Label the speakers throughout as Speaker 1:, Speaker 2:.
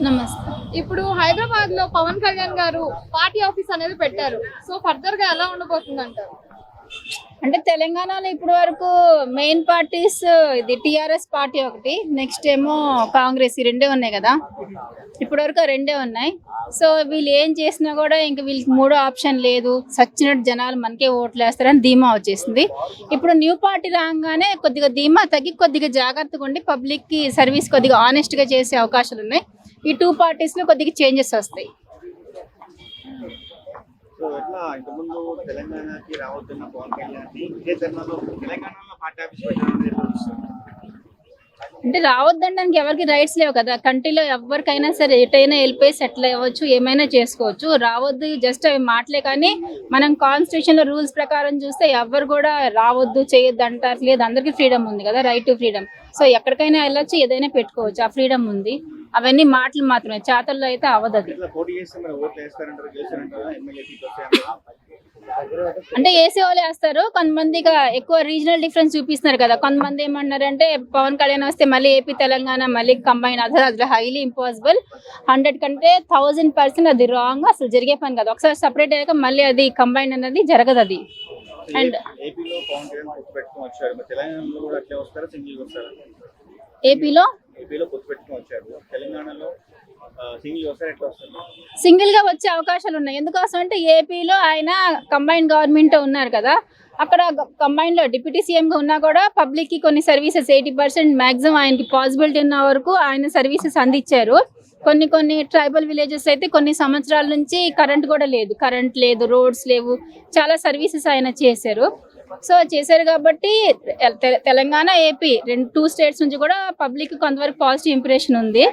Speaker 1: నమస్తే.
Speaker 2: ఇప్పుడు హైదరాబాద్ లో పవన్ కళ్యాణ్ గారు పార్టీ ఆఫీస్ అనేది పెట్టారు. సో ఫర్దర్ గా ఎలా ఉండబోతుంది అంటారు?
Speaker 1: అంటే తెలంగాణలో ఇప్పటి వరకు మెయిన్ పార్టీస్ ఇది టిఆర్ఎస్ పార్టీ ఒకటి, నెక్స్ట్ ఏమో కాంగ్రెస్, ఈ రెండే ఉన్నాయి కదా. ఇప్పటి వరకు రెండే ఉన్నాయి. సో వీళ్ళు ఏం చేసినా కూడా ఇంకా వీళ్ళకి మూడో ఆప్షన్ లేదు, సచ్చినట్టు జనాలు మనకే ఓట్లు వేస్తారని ధీమా వచ్చేసింది. ఇప్పుడు న్యూ పార్టీ రాగానే కొద్దిగా ధీమా తగ్గి కొద్దిగా జాగ్రత్తగా ఉండి పబ్లిక్ కి సర్వీస్ కొద్దిగా ఆనెస్ట్ గా చేసే అవకాశాలు ఉన్నాయి. ఈ టూ పార్టీస్ లో కొద్దిగా చేంజెస్ వస్తాయి.
Speaker 3: సో ఎట్లా ఇంతకుముందు తెలంగాణకి రావద్దున్న పవన్ కళ్యాణ్ ఇదే తెలంగాణలో పార్టీ ఆఫీస్ పెట్టాలని ఎట్లా చూస్తారు?
Speaker 1: అంటే రావద్దనడానికి ఎవరికి రైట్స్ లేవు కదా. కంట్రీలో ఎవరికైనా సరే ఎటైనా వెళ్ళిపోయి సెటిల్ అవ్వచ్చు, ఏమైనా చేసుకోవచ్చు. రావద్దు జస్ట్ అవి మాటలే, కానీ మనం కాన్స్టిట్యూషన్ లో రూల్స్ ప్రకారం చూస్తే ఎవరు కూడా రావద్దు చేయొద్దు అంటారు లేదు. అందరికీ ఫ్రీడమ్ ఉంది కదా, రైట్ టు ఫ్రీడమ్. సో ఎక్కడికైనా వెళ్ళొచ్చు, ఏదైనా పెట్టుకోవచ్చు, ఆ ఫ్రీడమ్ ఉంది. అవన్నీ మాటలు మాత్రమే, చేతల్లో అయితే అవ్వదు. అది అంటే వేసే వాళ్ళు వేస్తారు. కొంతమందిగా ఎక్కువ రీజనల్ డిఫరెన్స్ చూపిస్తున్నారు కదా. కొంతమంది ఏమన్నారంటే పవన్ కళ్యాణ్ వస్తే మళ్ళీ ఏపీ తెలంగాణ మళ్ళీ కంబైన్, అది హైలీ ఇంపాసిబుల్. 100 కంటే 1000% అది రాంగ్, అసలు జరిగే పని కదా. ఒకసారి సపరేట్ అయ్యాక మళ్ళీ అది కంబైన్ అనేది జరగదు. అది అండ్ ఏపీలో సింగిల్ గా వచ్చే అవకాశాలు ఉన్నాయి. ఎందుకోసం అంటే ఏపీలో ఆయన కంబైన్ గవర్నమెంట్ ఉన్నారు కదా. అక్కడ కంబైన్ లో డిప్యూటీ సీఎం గా ఉన్నా కూడా పబ్లిక్ కి కొన్ని సర్వీసెస్ 80% మాక్సిమం ఆయనకి పాసిబిలిటీ ఉన్న వరకు ఆయన సర్వీసెస్ అందించారు. కొన్ని ట్రైబల్ విలేజెస్ అయితే కొన్ని సంవత్సరాల నుంచి కరెంట్ కూడా లేదు, రోడ్స్ లేవు, చాలా సర్వీసెస్ ఆయన చేశారు. సో చేశారు కాబట్టి తెలంగాణ ఏపీ టూ స్టేట్స్ నుంచి కూడా పబ్లిక్ కొంతవరకు పాజిటివ్ ఇంప్రెషన్ ఉంది.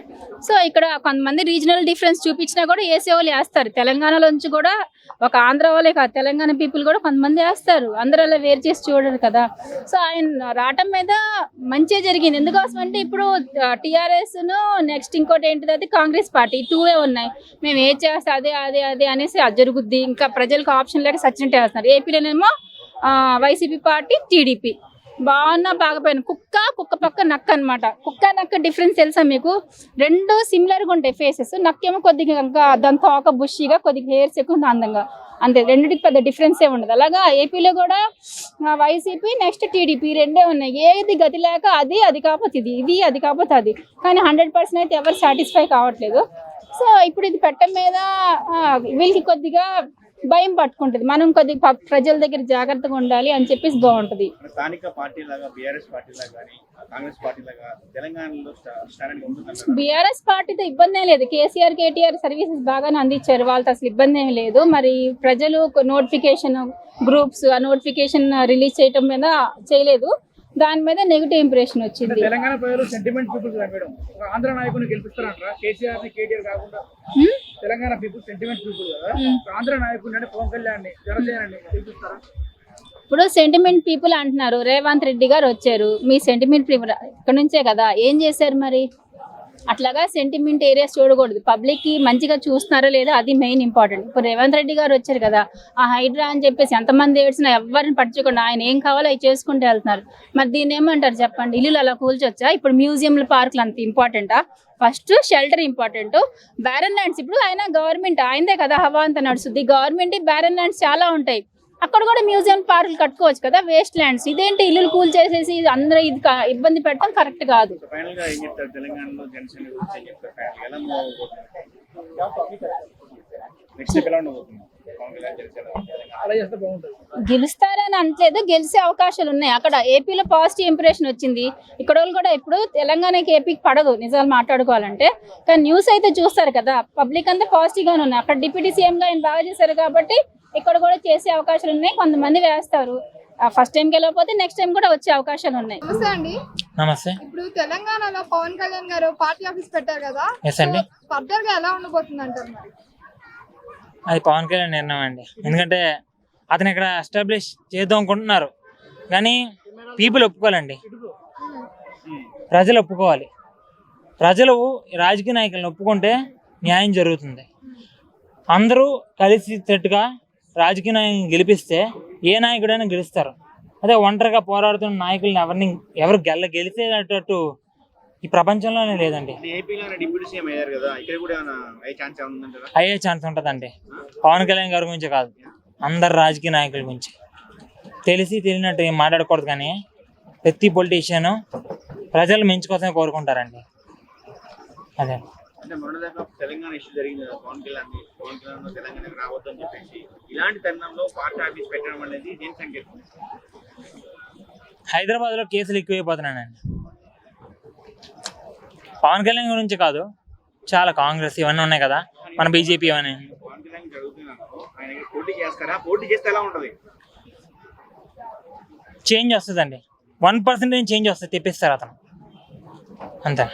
Speaker 1: సో ఇక్కడ కొంతమంది రీజనల్ డిఫరెన్స్ చూపించినా కూడా వేసే వాళ్ళు వేస్తారు. తెలంగాణలో నుంచి కూడా ఒక ఆంధ్ర వాళ్ళే కాదు, తెలంగాణ పీపుల్ కూడా కొంతమంది వేస్తారు. అందరూ అలా వేరు చేసి చూడరు కదా. సో ఆయన రావటం మీద మంచిగా జరిగింది. ఎందుకోసం అంటే ఇప్పుడు టీఆర్ఎస్ ను నెక్స్ట్ ఇంకోటి ఏంటిది, అది కాంగ్రెస్ పార్టీ, టూవే ఉన్నాయి. మేము ఏం చేస్తే అదే అనేసి అది జరుగుద్ది. ఇంకా ప్రజలకు ఆప్షన్ లేక సచ్చినట్టు వేస్తున్నారు. ఏపీలోనేమో వైసీపీ పార్టీ, టీడీపీ. బాగపోయిన కుక్క పక్క నక్క అనమాట. కుక్క నక్క డిఫరెన్స్ తెలుసా మీకు? రెండు సిమిలర్గా ఉంటాయి ఫేసెస్. నక్కేమో కొద్దిగా ఇంకా దాని తోక బుషిగా, కొద్దిగా హెయిర్స్ ఎక్కువ అందంగా, అంతే. రెండింటికి పెద్ద డిఫరెన్స్ ఏ ఉండదు. అలాగా ఏపీలో కూడా వైసీపీ నెక్స్ట్ టీడీపీ రెండే ఉన్నాయి. ఏది గతి లేక అది కాకపోతే ఇది అది కాకపోతే అది, కానీ 100% అయితే ఎవరు సాటిస్ఫై కావట్లేదు. సో ఇప్పుడు ఇది పెట్టడం మీద వీళ్ళకి కొద్దిగా భయం పట్టుకుంటది. మనం కొద్దిగా ప్రజల దగ్గర జాగ్రత్తగా ఉండాలి అని చెప్పేసి బాగుంటది. బీఆర్ఎస్ పార్టీతో ఇబ్బంది ఏం లేదు. కేసీఆర్ కేటీఆర్ సర్వీసెస్ బాగానే అందించారు, వాళ్ళతో అసలు ఇబ్బంది ఏమి లేదు. మరి ప్రజలు నోటిఫికేషన్ గ్రూప్స్ ఆ నోటిఫికేషన్ రిలీజ్ చేయటం మీద చేయలేదు, దాని మీద నెగిటివ్ ఇంప్రెషన్ వచ్చింది.
Speaker 4: తెలంగాణ ప్రజలు సెంటిమెంట్ పీపుల్స్ మేడం, ఆంధ్ర నాయకుని గెలిపిస్తారంటారా? కేసీఆర్ ని కేటీఆర్ కాకుండా తెలంగాణ పీపుల్ సెంటిమెంట్ పీపుల్ కదా, ఆంధ్ర నాయకుని అంటే పవన్ కళ్యాణ్ జనసేనని గెలిపిస్తారా?
Speaker 1: ఇప్పుడు సెంటిమెంట్ పీపుల్ అంటున్నారు. రేవంత్ రెడ్డి గారు వచ్చారు, మీ సెంటిమెంట్ పీపుల్ ఇక్కడ నుంచే కదా. ఏం చేశారు మరి? అట్లాగా సెంటిమెంట్ ఏరియాస్ చూడకూడదు. పబ్లిక్ కి మంచిగా చూస్తున్నారో లేదా, అది మెయిన్ ఇంపార్టెంట్. ఇప్పుడు రేవంత్ రెడ్డి గారు వచ్చారు కదా, ఆ హైడ్రా అని చెప్పేసి ఎంతమంది ఏడ్చినా ఎవరిని పట్టించకుండా ఆయన ఏం కావాలో అవి చేసుకుంటూ వెళ్తున్నారు. మరి దీన్ని ఏమంటారు చెప్పండి? ఇల్లు అలా కూల్చొచ్చా? ఇప్పుడు మ్యూజియంలు, పార్కులు అంత ఇంపార్టెంటా? First shelter important. Barren lands ఇప్పుడు ఆయన గవర్నమెంట్ ఆయనదే కదా, హవా అంతా నడుస్తుంది. గవర్నమెంట్ బ్యారన్ ల్యాండ్స్ చాలా ఉంటాయి, అక్కడ కూడా మ్యూజియం పార్కులు కట్టుకోవచ్చు కదా. వేస్ట్ ల్యాండ్స్ ఇదేంటి ఇల్లు కూల్ చేసేసి అందరూ ఇది ఇబ్బంది పెట్టడం కరెక్ట్ కాదు. గెలుస్తారని అనట్లేదు, గెలిచే అవకాశాలు ఉన్నాయి. అక్కడ ఏపీలో పాజిటివ్ ఇంప్రెషన్ వచ్చింది. ఇక్కడ వాళ్ళు కూడా ఇప్పుడు తెలంగాణకి ఏపీకి పడదు నిజాలు మాట్లాడుకోవాలంటే, కానీ న్యూస్ అయితే చూస్తారు కదా. పబ్లిక్ అంతా పాజిటివ్ గానే ఉన్నాయి. అక్కడ డిప్యూటీ సీఎం గా ఆయన బాగా చేశారు కాబట్టి ఇక్కడ కూడా చేసే అవకాశాలు ఉన్నాయి. కొంతమంది వేస్తారు. ఫస్ట్ టైం గెలవకపోతే నెక్స్ట్ టైం కూడా వచ్చే అవకాశాలు ఉన్నాయి.
Speaker 2: నమస్తే అండి.
Speaker 5: నమస్తే.
Speaker 2: ఇప్పుడు తెలంగాణలో పవన్ కళ్యాణ్ గారు పార్టీ ఆఫీస్ పెట్టారు కదా, ఫర్దర్ గా ఎలా ఉండబోతుంది అంటారు? మరి
Speaker 5: అది పవన్ కళ్యాణ్ నిర్ణయం అండి. ఎందుకంటే అతను ఇక్కడ ఎస్టాబ్లిష్ చేద్దాం అనుకుంటున్నారు, కానీ పీపుల్ ఒప్పుకోవాలండి, ప్రజలు ఒప్పుకోవాలి. ప్రజలు రాజకీయ నాయకులను ఒప్పుకుంటే న్యాయం జరుగుతుంది. అందరూ కలిసికట్టుగా రాజకీయ నాయకులను గెలిపిస్తే ఏ నాయకుడైనా గెలుస్తారు. అదే ఒంటరిగా పోరాడుతున్న నాయకులను ఎవరు గెలిచేటట్టు ఈ ప్రపంచంలోనే లేదండి.
Speaker 3: ఏపీలో డిప్యూటీ సీఎం అయ్యారు కదా, ఇక్కడ కూడా ఏమైనా అయ్యే ఛాన్స్ ఏమైనా ఉందంటారా?
Speaker 5: అయ్యే ఛాన్స్ ఉంటుందండి. పవన్ కళ్యాణ్ గారి గురించి కాదు, అందరు రాజకీయ నాయకుల గురించి. తెలిసి తెలియనట్టు ఏం మాట్లాడకూడదు, కానీ ప్రతి పొలిటీషియన్ ప్రజలు మంచి కోసమే కోరుకుంటారండి. అదే
Speaker 3: అంటే మొన్నదాకా తెలంగాణ ఇష్యూ జరిగింది కదా, పవన్ కళ్యాణ్ తెలంగాణకు రావద్దని చెప్పేసి, ఇలాంటి తరుణంలో పార్టీ ఆఫీస్ పెట్టడం అనేది దేని సంకేతం?
Speaker 5: హైదరాబాద్లో కేసులు ఎక్కువైపోతున్నానండి. పవన్ కళ్యాణ్ గురించి కాదు, చాలా కాంగ్రెస్ ఇవన్నీ ఉన్నాయి కదా, మన బీజేపీ ఇవన్నీ.
Speaker 3: పవన్ కళ్యాణ్ జరుగుతున్నాను, ఆయన పోటీ చేస్తారా? పోటీ చేస్తే ఎలా ఉంటుంది?
Speaker 5: చేంజ్ వస్తుందండి, 1% చేంజ్ వస్తుంది, తెప్పిస్తారు అతను, అంతే.